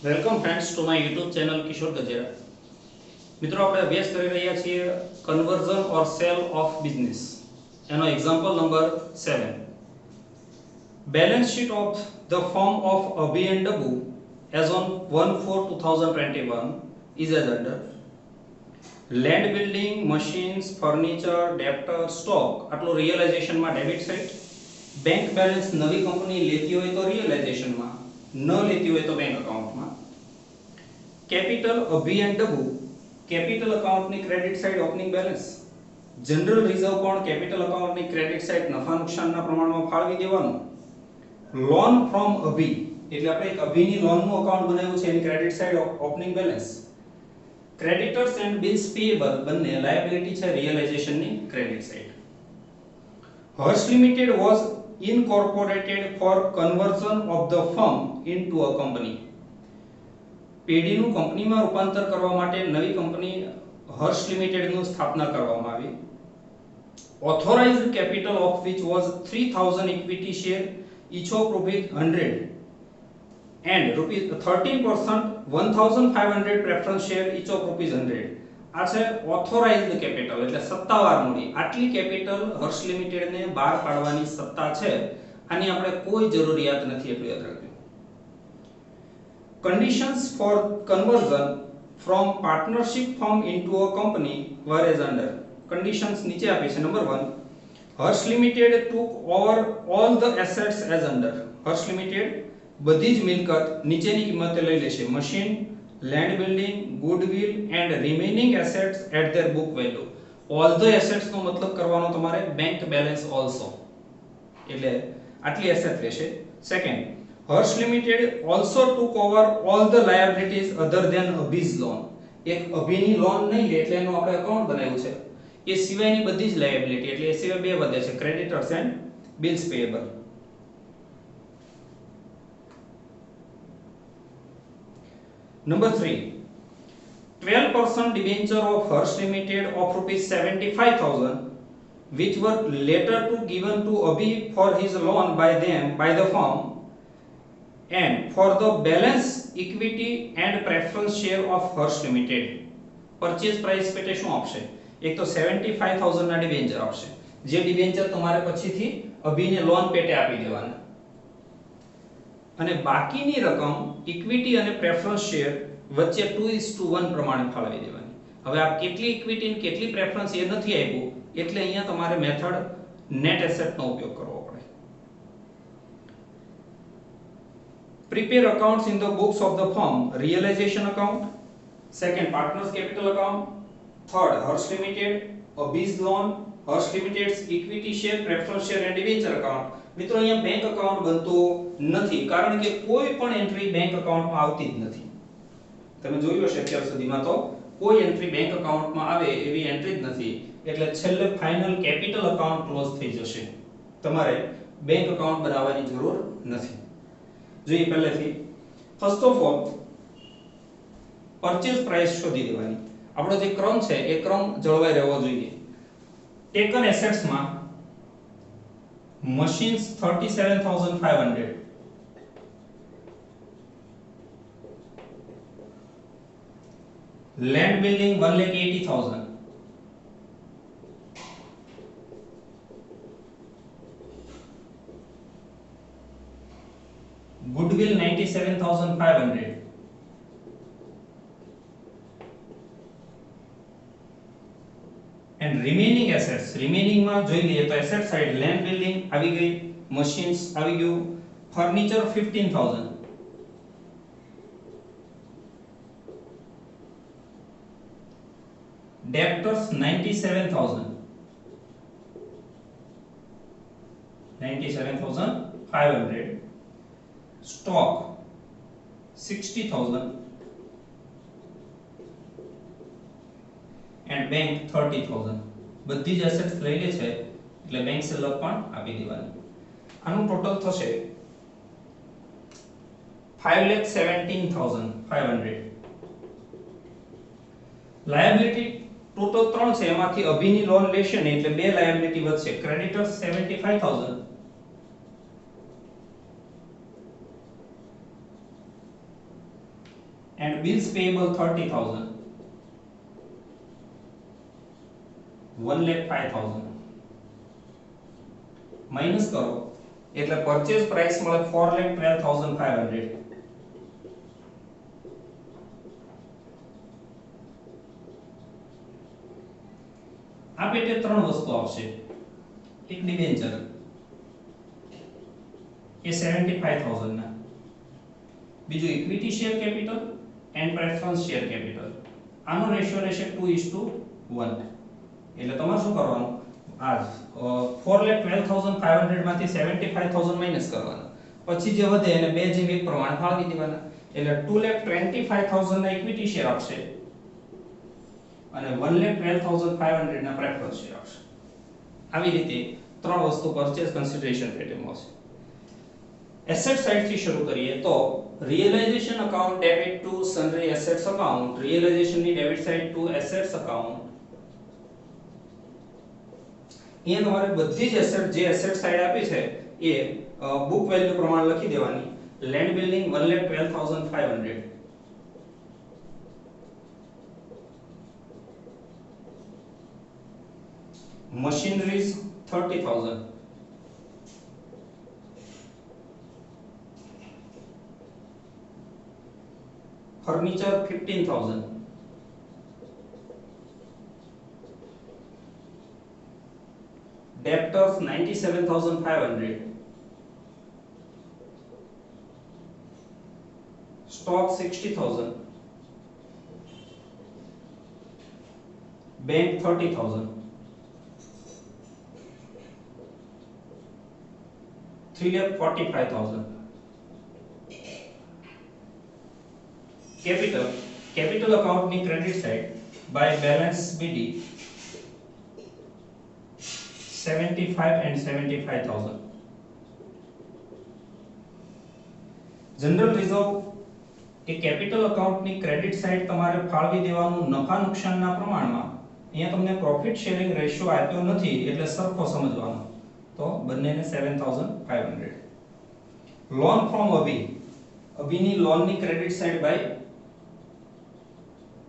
Welcome friends to my YouTube channel Kishor Gajera. મિત્રો, આપણે અભ્યાસ કરી રહ્યા છીએ conversion or sale of business. એનો example number 7. Balance sheet of the firm of Abhi and Dabu as on 1/4/2021 is as under. Land building, machines, furniture, ડેપ્ટર, stock આટલું રિયલાઇઝેશનમાં ડેબિટ સાઇડ. બેંક બેલેન્સ નવી કંપની લેતી હોય તો રિયલાઇઝેશનમાં, ન લેતી હોય તો બેંક અકાઉન્ટમાં. Capital Abhi and Dabu capital અકાઉન્ટની credit side opening balance. General reserve પણ કેપિટલ અકાઉન્ટની ક્રેડિટ સાઇડ નફા નુકસાનના પ્રમાણમાં ફાળવી દેવાનું. લોન ફ્રોમ અભી એટલે આપણે એક અભીની લોનનું અકાઉન્ટ બનાવ્યું છે, એની credit side opening balance. Creditors and bills payable બંને લાયબિલિટી છે, રિયલાઇઝેશનની credit side. Harsh limited was incorporated for conversion of the firm into a company. પેઢીનું કંપનીમાં રૂપાંતર કરવા માટે નવી કંપની હર્ષ લિમિટેડની સ્થાપના કરવામાં આવી. Authorised capital of which was 3000 equity share each of rupees 100 and rupees 13% 1500 preference share each of rupees 100. આ છે ઓથોરાઇઝ્ડ કેપિટલ એટલે સત્તાવાર મૂડી. આટલી કેપિટલ હર્ષ લિમિટેડને બહાર પાડવાની સત્તા છે, આની આપણે કોઈ જરૂરિયાત નથી, એટલું યાદ રાખજો. Conditions for conversion from partnership firm into a company were as under. Conditions નીચે આપી છે. નંબર 1, Harsh limited took over all the assets as under. Harsh limited બધી જ મિલકત નીચેની કિંમતે લઈ લેશે. Machine, land building, goodwill and remaining assets at their book value. All the assets નો મતલબ કરવાનો તમારે બેંક બેલેન્સ ઓલસો, એટલે આટલી એસેટ લેશે. Second, Harsh limited also took over all the liabilities other than Abhi's loan. એક અભીની લોન નહીં લે એટલે એનું આપણે અકાઉન્ટ બનાવ્યું છે, એ સિવાયની બધી જ લાયબિલિટી, એટલે એ સિવાય બે વધે છે, creditors and bills payable. Number 3, 12% debenture of Hearst Limited of rupees 75,000 which were later to given to Abhi for his loan by them by the firm and for the balance equity and preference share of Hearst Limited. Purchase price પેટે શું આપશે? એક તો 75,000 ના debenture આપશે, જે debenture તમારે પછીથી અભીને લોન પેટે આપી દેવાના, અને બાકીની રકમ ઇક્વિટી અને પ્રેફરન્સ શેર વચ્ચે 2:1 પ્રમાણે ફાળવી દેવાની. હવે આ કેટલી ઇક્વિટી અને કેટલી પ્રેફરન્સ એ નથી આપ્યું, એટલે અહીંયા તમારે મેથડ નેટ એસેટનો ઉપયોગ કરવો પડે. Prepare accounts in the books of the firm, realization account. Second, partners capital account. Third, Hearst Limited, Abhi's loan, Hearst Limited's equity share, preference share and debenture account. મિત્રો, અહીંયા બેંક અકાઉન્ટ બનતો નથી, કારણ કે કોઈ પણ એન્ટ્રી બેંક અકાઉન્ટમાં આવતી જ નથી. તમે જોયું હશે અત્યાર સુધીમાં તો કોઈ એન્ટ્રી બેંક અકાઉન્ટમાં આવે એવી એન્ટ્રી જ નથી, એટલે છેલ્લે ફાઇનલ કેપિટલ અકાઉન્ટ ક્લોઝ થઈ જશે. તમારે બેંક અકાઉન્ટ બનાવવાની જરૂર નથી. જોઈએ પહેલેથી. First of all purchase price શોધી દેવાની. આપણો જે ક્રમ છે એ ક્રમ જળવાઈ રહેવો જોઈએ. ટેકન એસેટ્સ માં machines 37,500, land building 1,80,000, goodwill 97,500, and remaining assets. remaining માં જોઈ લઈએ તો એસેટ સાઇડ land building આવી ગઈ, machines આવી ગયું, furniture 15,000, debtors 97,500, stock 60,000 and bank 30,000. બધી જ એસેટ્સ લઈ લે છે એટલે બેંક સેલર પણ આપી દેવાની. આનું ટોટલ થશે 5,17,500. લાયબિલિટી ટોટલ 3 છે, એમાંથી અભીની લોન લેશે ને એટલે બે લાયબિલિટી વધશે. Creditors 75,000 and bills payable 30,000, 1,05,000 minus કરો એટલે પરચેઝ પ્રાઇસ મળે 4,12,500. આ પેટે ત્રણ વસ્તુ આવશે. એક ડિબેન્ચર એ 75,000 ના, બીજું equity share capital and preference share capital. આનો રેશિયો રહેશે 2:1. એટલે તમારે શું કરવાનું, આ 4,12,500 માંથી 75,000 માઈનસ કરવાના, પછી જે વધે એને 2:1 પ્રમાણે ફાળવી દેવાના. એટલે 2,25,000 ના ઇક્વિટી શેર આપશે અને 1,12,500 ના પ્રેફરન્સ શેર આપશે. આવી રીતે ત્રણ વસ્તુ પરચેઝ કન્સિડરેશન પેટર્નમાં છે. એસેટ સાઇડ થી શરૂ કરીએ તો realisation account debit to sundry assets account, realisation ની debit side to assets account. અહીંયા તમારે બધી જ એસેટ જે એસેટ સાઇડ આપી છે એ બુક વેલ્યુ પ્રમાણે લખી દેવાની. Land building 1,12,500, machineries 30,000, furniture 15,000, debtors 97,500, stock 60,000, bank 30,000, 3,45,000. Capital account ની credit side by balance BD 75 and 75,000. General reserve A capital account ની ક્રેડિટ સાઇડ તમારે ફાળવી દેવાનું નફા નુકસાનના પ્રમાણમાં. અહીંયા તમને પ્રોફિટ શેરિંગ રેશિયો આપ્યો નથી એટલે સરખો સમજવાનો, તો બંનેને 7,500. લોન ફ્રોમ અભિની લોનની credit side by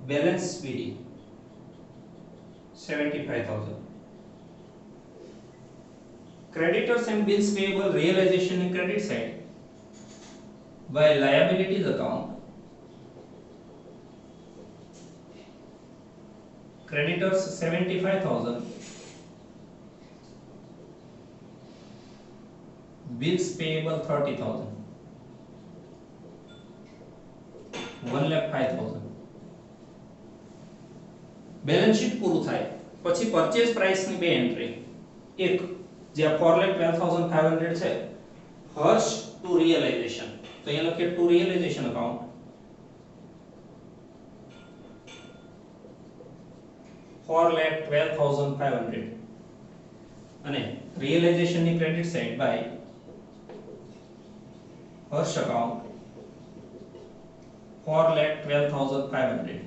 balance BD 75,000. Creditors and bills payable realisation ની credit side by liabilities account. Creditors 75,000, bills payable 30,000, 1,05,000. Balance sheet પૂરું થાય પછી પરચેઝ પ્રાઇસ ની બે એન્ટ્રી. એક જે 4,12,500 છે, હર્ષ ટુ રિયલાઇઝેશન, તો અહીંયા લખીએ ટુ રિયલાઇઝેશન અકાઉન્ટ. $4,12,500 અને રિયલાઇઝેશન ની credit side by Harsh account 4,12,500.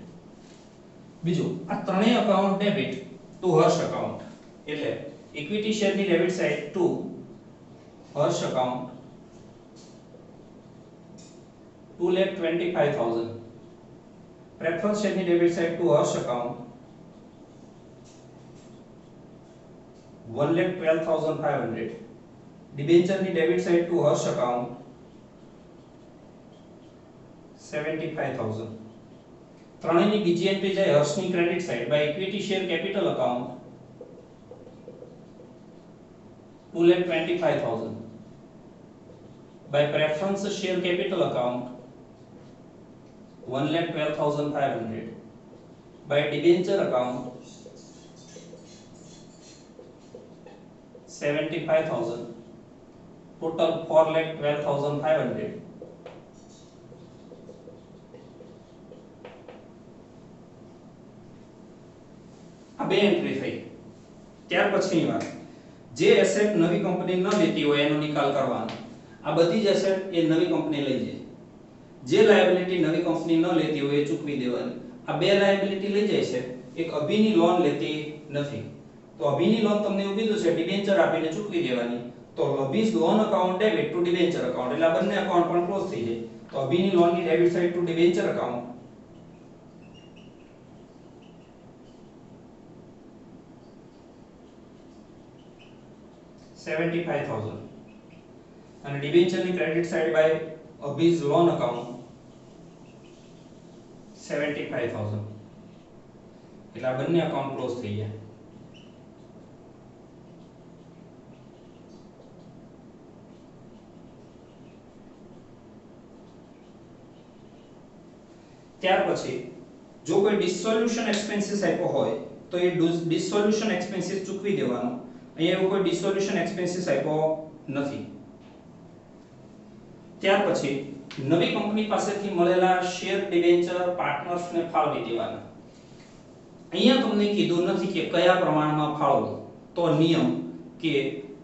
બીજું આ ત્રણેય account debit to Harsh account, એટલે ઇક્વિટી શેર ની debit side to Harsh account 2,25,000, preference share ની debit side to Harsh account 1,12,500, debenture ની debit side to Harsh account 75,000. ત્રણેયની બીજી એન્ટ્રી જાય હર્ષની credit side by equity share capital account 2,25,000, by preference share capital account 1,12,500, by debenture account 75,000, total 4,12,500. આ બે entry થઈ. ત્યાર પછીની વાત, જે એસેટ નવી કંપની ન લેતી હોય એનો નિકાલ કરવાનો. આ બધી જ એસેટ એ નવી કંપની લઈ જાય. જે લાયબિલિટી નવી કંપની ન લેતી હોય એ ચૂકવી દેવાની. આ બે લાયબિલિટી લઈ જાય છે, એક અભિની લોન લેતી નથી, તો અભિની લોન તમને એવું કીધું છે ડિબેન્ચર આપીને ચૂકવી દેવાની, તો Abhi's loan account debit to debenture account, એટલે આ બંને અકાઉન્ટ પણ ક્લોઝ થઈ જાય. તો અભિની લોનની debit side to debenture account 75,000 અને ડિબેન્ચરની credit side by Abhi's loan account 75,000 એટલે આ બંને અકાઉન્ટ ક્લોઝ થઈ ગયા. ત્યાર પછી જો કોઈ ડિસોલ્યુશન એક્સપેન્સીસ આપ્યો હોય તો એ ડિસોલ્યુશન એક્સપેન્સીસ ચૂકવી દેવાનો. અહીંયા એવું કોઈ ડિસોલ્યુશન એક્સપેન્સીસ આપ્યો નથી. ત્યાર પછી નવી કંપની પાસેથી મળેલા શેર ડિબેન્ચર પાર્ટનર્સને ફાળવી દેવાના. અહીંયા તમને કીધું નથી કે કયા પ્રમાણમાં ફાળવવું. તો નિયમ કે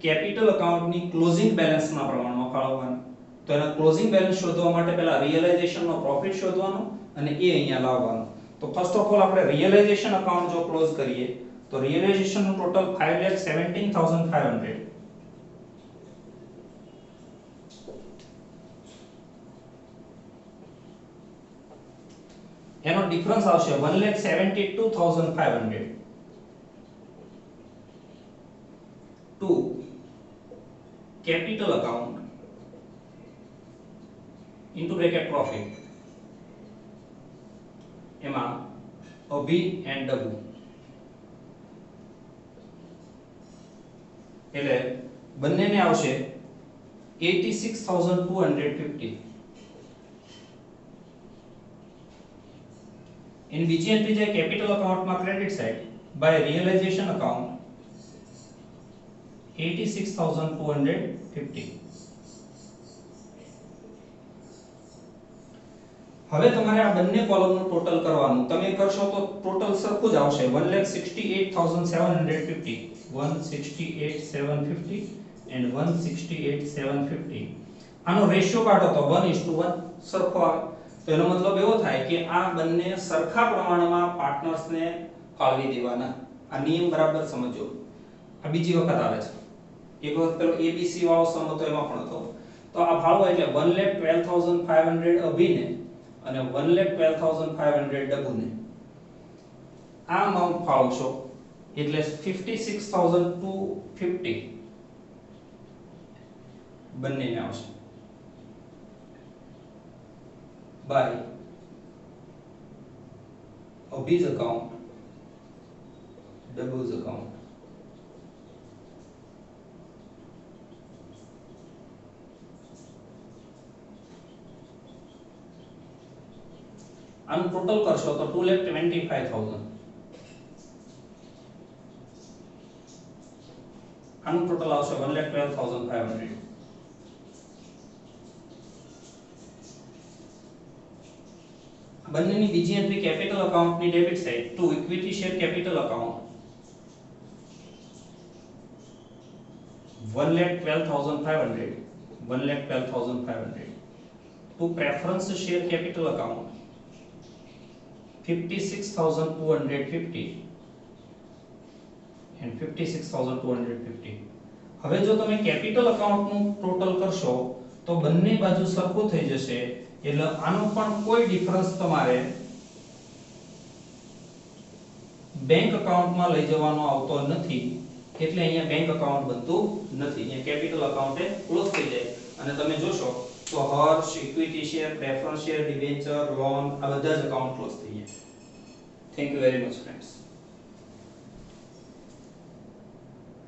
કેપિટલ અકાઉન્ટની ક્લોઝિંગ બેલેન્સના પ્રમાણમાં ફાળવવાનું. તો એના ક્લોઝિંગ બેલેન્સ શોધવા માટે પહેલા રિયલાઇઝેશનનો પ્રોફિટ શોધવાનો અને એ અહીંયા લાવવાનો. તો ફર્સ્ટ ઓફ ઓલ આપણે રિયલાઇઝેશન અકાઉન્ટ જો ક્લોઝ કરીએ તો રિયલાઇઝેશન નું ટોટલ 5,17,500. એનો ડિફરન્સ આવશે 1,72,500 to capital account into bracket profit એમાં અભી એન્ડ ડબુ એટલે બંનેને આવશે 86,250. એની બીજી એન્ટ્રી છે કેપિટલ અકાઉન્ટમાં credit side by realisation account 86,250. હવે તમારે આ બંને કોલમનું ટોટલ કરવાનું. તમે કરશો તો ટોટલ સરખું જ આવશે 1,68,750 168,750 and 168,750. આનો રેશિયો કાઢો તો 1:1 સરખો આવે. તો એનો મતલબ એવો થાય કે આ બંને સરખા પ્રમાણમાં પાર્ટનર્સને ફાળવી દેવાના. આ નિયમ બરાબર સમજો. આ બીજી વખત આવે છે. એક વખત પેલો ABC વાળો સમ હતો એમાં પણ હતો. તો આ ફાળવો એટલે 1,12,500 અભિને અને 1,12,500 ડબુને. આ અમાઉન્ટ ફાળવશો એટલે 56,250 બંનેને આવશે by Abhi's account Dabu's account. આનું ટોટલ કરશો તો 2,25,000. આનું ટોટલ આવશે 1,12,500. બંનેની બીજી એન્ટ્રી કેપિટલ અકાઉન્ટની debit side to equity share capital account 1,12,500 1,12,500 to preference share capital account 56,250 and 56,250. હવે જો તમે કેપિટલ અકાઉન્ટનું ટોટલ કરશો તો બંને બાજુ સરખું થઈ જશે. એટલે આનો પણ કોઈ ડિફરન્સ તમારે બેંક અકાઉન્ટમાં લઈ જવાનો આવતો નથી. એટલે અહીંયા બેંક અકાઉન્ટ બનતું નથી. અહીંયા કેપિટલ અકાઉન્ટ ક્લોઝ થઈ જાય અને તમે જોશો તો Harsh equity share preference share debenture loan આ બધા જ અકાઉન્ટ ક્લોઝ થઈ જાય. Thank you very much friends.